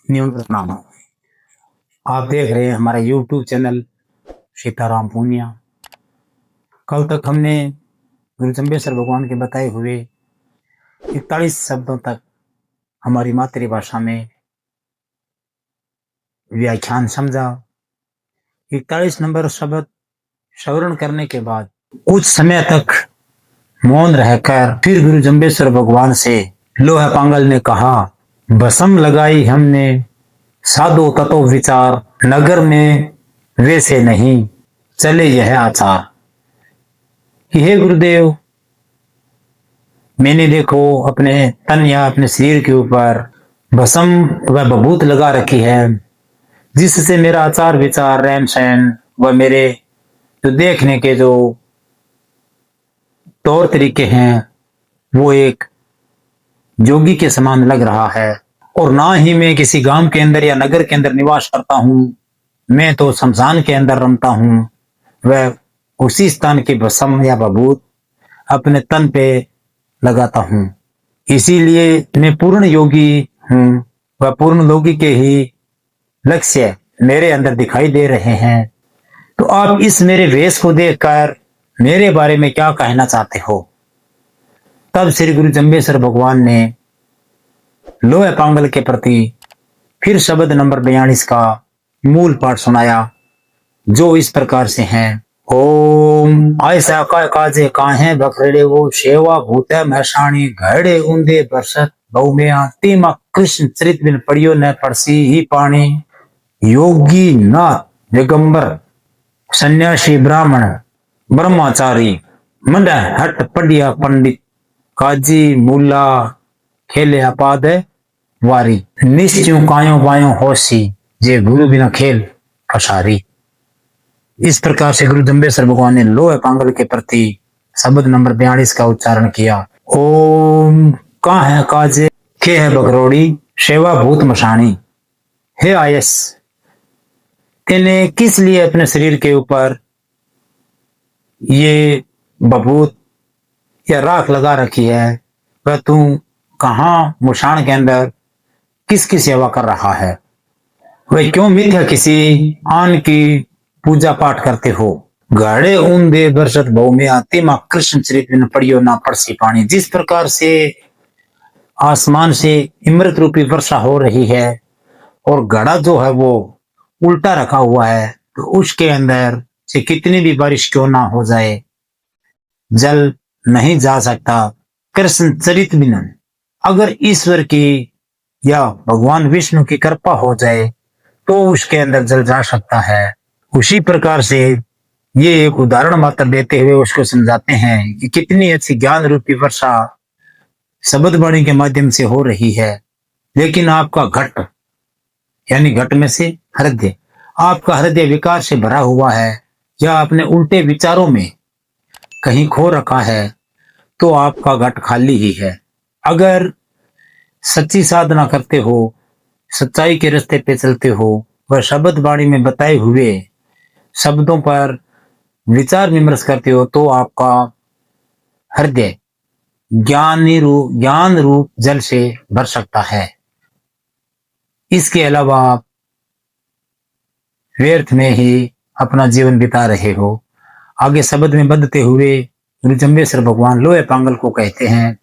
News प्रणाम। आप देख रहे हैं हमारा यूट्यूब चैनल सीताराम पूनिया। कल तक हमने गुरु जम्बेश्वर भगवान के बताए हुए 41 शब्दों तक हमारी मातृभाषा में व्याख्यान समझा। 41 नंबर शब्द श्रवण करने के बाद कुछ समय तक मौन रहकर फिर गुरु जम्बेश्वर भगवान से लोहा पांगल ने कहा, भस्म लगाई हमने साधो ततो विचार, नगर में वैसे नहीं चले यह आचार। हे गुरुदेव, मैंने देखो अपने तन या अपने शरीर के ऊपर भस्म व बभूत लगा रखी है, जिससे मेरा आचार विचार रहन सहन व मेरे जो देखने के जो तौर तरीके हैं वो एक जोगी के समान लग रहा है। और ना ही मैं किसी गांव के अंदर या नगर के अंदर निवास करता हूं, मैं तो शमशान के अंदर रमता हूं। वह उसी स्थान की भस्म या बभूत अपने तन पे लगाता हूं। इसीलिए मैं पूर्ण योगी हूं व पूर्ण योगी के ही लक्ष्य मेरे अंदर दिखाई दे रहे हैं। तो आप इस मेरे वेश को देखकर मेरे बारे में क्या कहना चाहते हो? तब श्री गुरु जम्बेश्वर भगवान ने लोहे पांगल के प्रति फिर शब्द नंबर 42 का मूल पाठ सुनाया, जो इस प्रकार से हैं। ओम ऐसा काय काजे काहे बखरड़े वो सेवा भूते महसाणी घड़े ऊंधे बरसत बहु में आतीमा कृष्ण चरित बिन पड़ियो न पड़सी ही पानी। योगी नाथ दिगंबर सन्यासी ब्राह्मण ब्रह्मचारी मंड हट पढ़िया पंडित काजी मूला खेले अपाद वारी निश्चय कायो बायो होशी जे गुरु बिना खेल पसारी। इस प्रकार से गुरु जम्बेश्वर भगवान ने लोहे पांगल के प्रति शब्द नंबर 42 का उच्चारण किया। ओम का है काजे के है बकरोड़ी सेवा भूत मशानी। हे आयस, तेने किस लिए अपने शरीर के ऊपर ये बभूत या राख लगा रखी है? वह तू कहाँ मुशान के अंदर किसकी सेवा कर रहा है? वह क्यों मिथ्या किसी आन की पूजा पाठ करते हो? गाड़े ऊन दे बरसत बहु में आती माँ कृष्ण चरित बिन पड़ियो ना पड़सी पानी। जिस प्रकार से आसमान से इमृत रूपी वर्षा हो रही है और घड़ा जो है वो उल्टा रखा हुआ है, तो उसके अंदर से कितनी भी बारिश क्यों ना हो जाए, जल नहीं जा सकता। कृष्ण चरित बिना अगर ईश्वर की या भगवान विष्णु की कृपा हो जाए तो उसके अंदर जल जा सकता है। उसी प्रकार से ये एक उदाहरण मात्र देते हुए उसको समझाते हैं कि कितनी अच्छी ज्ञान रूपी वर्षा शब्द वाणी के माध्यम से हो रही है, लेकिन आपका घट यानी घट में से हृदय, आपका हृदय विकार से भरा हुआ है या अपने उल्टे विचारों में कहीं खो रखा है, तो आपका घट खाली ही है। अगर सच्ची साधना करते हो, सच्चाई के रास्ते पे चलते हो, वह शब्द वाणी में बताए हुए शब्दों पर विचार विमर्श करते हो, तो आपका हृदय ज्ञान रूप जल से भर सकता है। इसके अलावा आप व्यर्थ में ही अपना जीवन बिता रहे हो। आगे शब्द में बदलते हुए गुरु जम्बेश्वर भगवान लोहे पांगल को कहते हैं,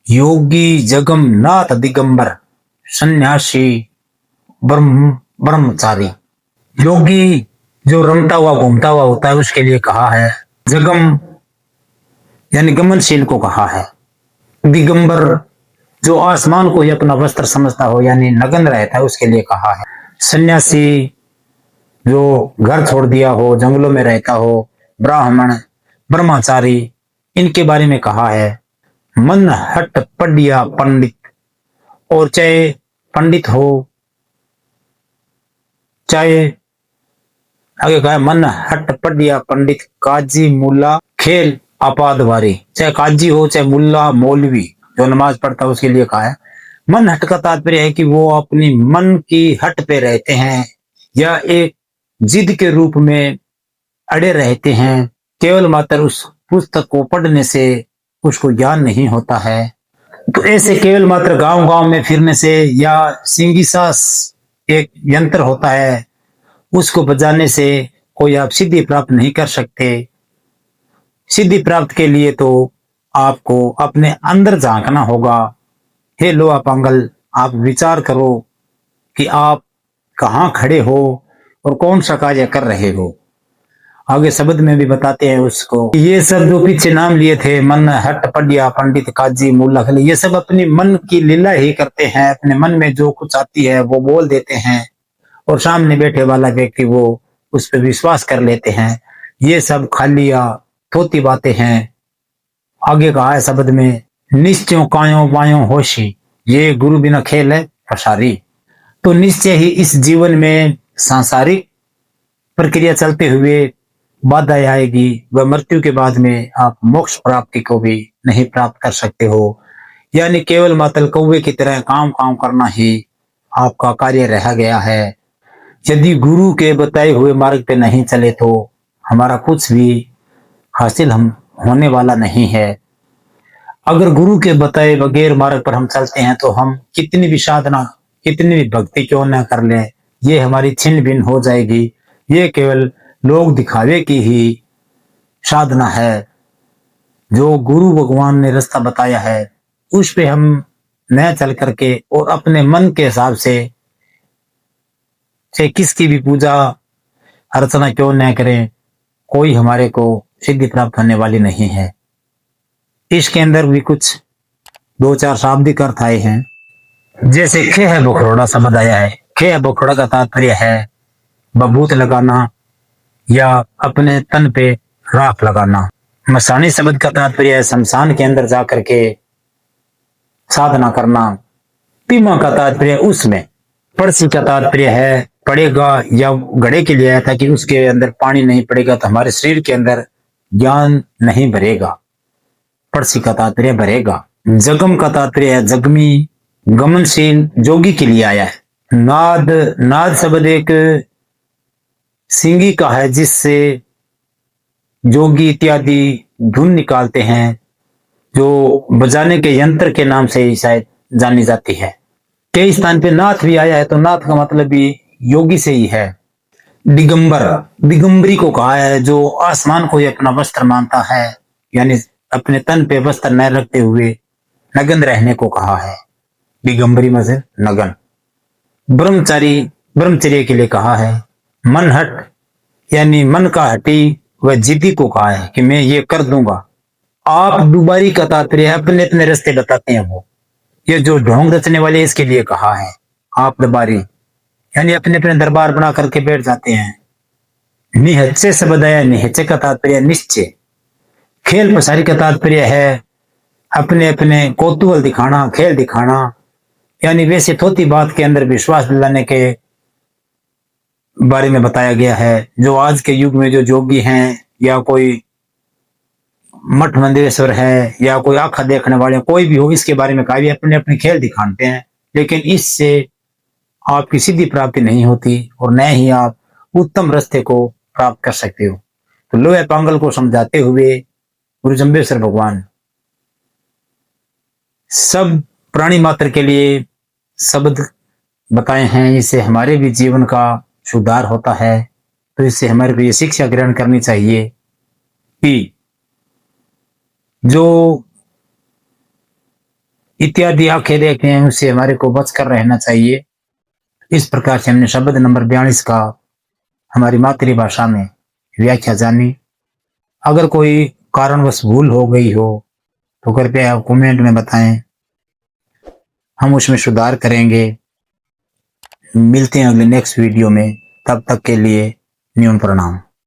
योगी जगम नाथ दिगंबर सन्यासी ब्रह्मचारी। योगी जो रमता हुआ घूमता हुआ होता है उसके लिए कहा है, जगम यानी गमनशील को कहा है, दिगंबर जो आसमान को ही अपना वस्त्र समझता हो यानी नग्न रहता है उसके लिए कहा है, सन्यासी जो घर छोड़ दिया हो, जंगलों में रहता हो, ब्राह्मण ब्रह्मचारी, इनके बारे में कहा है। मन हट पढ़िया पंडित, और चाहे पंडित हो, चाहे आगे कहा मन हट पढ़िया पंडित काजी मुल्ला खेल आपादवारी, चाहे काजी हो चाहे मुल्ला मौलवी जो नमाज पढ़ता है उसके लिए कहा है। मन हट का तात्पर्य है कि वो अपनी मन की हट पे रहते हैं या एक जिद के रूप में अड़े रहते हैं, केवल मात्र उस पुस्तक को पढ़ने से उसको ज्ञान नहीं होता है। तो ऐसे केवल मात्र गांव गांव में फिरने से या सिंगी सास एक यंत्र होता है उसको बजाने से कोई आप सिद्धि प्राप्त नहीं कर सकते। सिद्धि प्राप्त के लिए तो आपको अपने अंदर झांकना होगा। हे लोहा पांगल, आप विचार करो कि आप कहाँ खड़े हो और कौन सा कार्य कर रहे हो। आगे शब्द में भी बताते हैं उसको, ये सब जो पीछे नाम लिए थे, मन हट पढ़िया पंडित काजी मुल्ला खली, ये सब अपनी मन की लीला ही करते हैं। अपने मन में जो कुछ आती है वो बोल देते हैं और सामने बैठे वाला व्यक्ति वो उस पर विश्वास कर लेते हैं। ये सब खाली या थोती बातें हैं। आगे कहा है शब्द में, निश्चयों कायों बायों होशी, ये गुरु बिना खेल है पसारी। तो निश्चय ही इस जीवन में सांसारिक प्रक्रिया चलते हुए बाधाएं आएगी, वह मृत्यु के बाद में आप मोक्ष प्राप्ति को भी नहीं प्राप्त कर सकते हो। यानी केवल मात्र कौवे की तरह काम काम करना ही आपका कार्य रह गया है। यदि गुरु के बताए हुए मार्ग पे नहीं चले तो हमारा कुछ भी हासिल हम होने वाला नहीं है। अगर गुरु के बताए बगैर मार्ग पर हम चलते हैं तो हम कितनी भी साधना, कितनी भी भक्ति क्यों ना कर ले, ये हमारी छिन्न भिन्न हो जाएगी। ये केवल लोग दिखावे की ही साधना है। जो गुरु भगवान ने रास्ता बताया है उस पे हम न चल करके और अपने मन के हिसाब से किसकी भी पूजा अर्चना क्यों न करें, कोई हमारे को सिद्धि प्राप्त होने वाली नहीं है। इसके अंदर भी कुछ दो चार शाब्दिक अर्थ आए हैं। जैसे खे है बखरोड़ा शब्द आया है। खे है बखरोड़ा का तात्पर्य है बबूत लगाना या अपने तन पे राख लगाना। मसानी शब्द का तात्पर्य है शमशान के अंदर जाकर के साधना करना। पीमा का तात्पर्य उसमें। पड़सी का तात्पर्य है पड़ेगा या घड़े के लिए आया था कि उसके अंदर पानी नहीं पड़ेगा तो हमारे शरीर के अंदर ज्ञान नहीं भरेगा। पड़सी का तात्पर्य भरेगा। जगम का तात्पर्य है जगमी, गमनशील, जोगी के लिए आया है। नाद, नाद शब्द एक सिंगी का है जिससे जोगी इत्यादि धुन निकालते हैं, जो बजाने के यंत्र के नाम से ही शायद जानी जाती है। कई स्थान पे नाथ भी आया है तो नाथ का मतलब भी योगी से ही है। दिगंबर, दिगंबरी को कहा है जो आसमान को ही अपना वस्त्र मानता है, यानी अपने तन पे वस्त्र न रखते हुए नग्न रहने को कहा है। दिगंबरी में से नग्न। ब्रह्मचारी, ब्रह्मचर्य के लिए कहा है। मनहट यानी मन का हटी वह जिद्दी को कहा है कि मैं ये कर दूंगा। आप दुबारी का तात्पर्य अपने अपने रास्ते बताते हैं वो, ये जो ढोंग रचने वाले इसके लिए कहा है। आप दरबारी यानी अपने अपने दरबार बना करके बैठ जाते हैं। निहच्चे शब्द है। निहच्चे का तात्पर्य निश्चय। खेल पसारी का तात्पर्य है अपने अपने कौतूहल दिखाना, खेल दिखाना, यानी वैसे थोती बात के अंदर विश्वास दिलाने के बारे में बताया गया है। जो आज के युग में जो जोगी हैं या कोई मठ मंदिरेश्वर है या कोई आंखा देखने वाले कोई भी हो, इसके बारे में कहा भी अपने अपने खेल दिखाते हैं, लेकिन इससे आपकी सिद्धि प्राप्ति नहीं होती और न ही आप उत्तम रास्ते को प्राप्त कर सकते हो। तो लोहे पांगल को समझाते हुए गुरु जम्बेश्वर भगवान सब प्राणी मात्र के लिए शब्द बताए हैं। इससे हमारे भी जीवन का सुधार होता है। तो इससे हमारे को ये शिक्षा ग्रहण करनी चाहिए कि जो इत्यादि आंखें देखते हैं उससे हमारे को बचकर रहना चाहिए। इस प्रकार से हमने शब्द नंबर 42 का हमारी मातृभाषा में व्याख्या जानी। अगर कोई कारणवश भूल हो गई हो तो कृपया आप कमेंट में बताएं, हम उसमें सुधार करेंगे। मिलते हैं अगले नेक्स्ट वीडियो में, तब तक के लिए न्यून प्रणाम।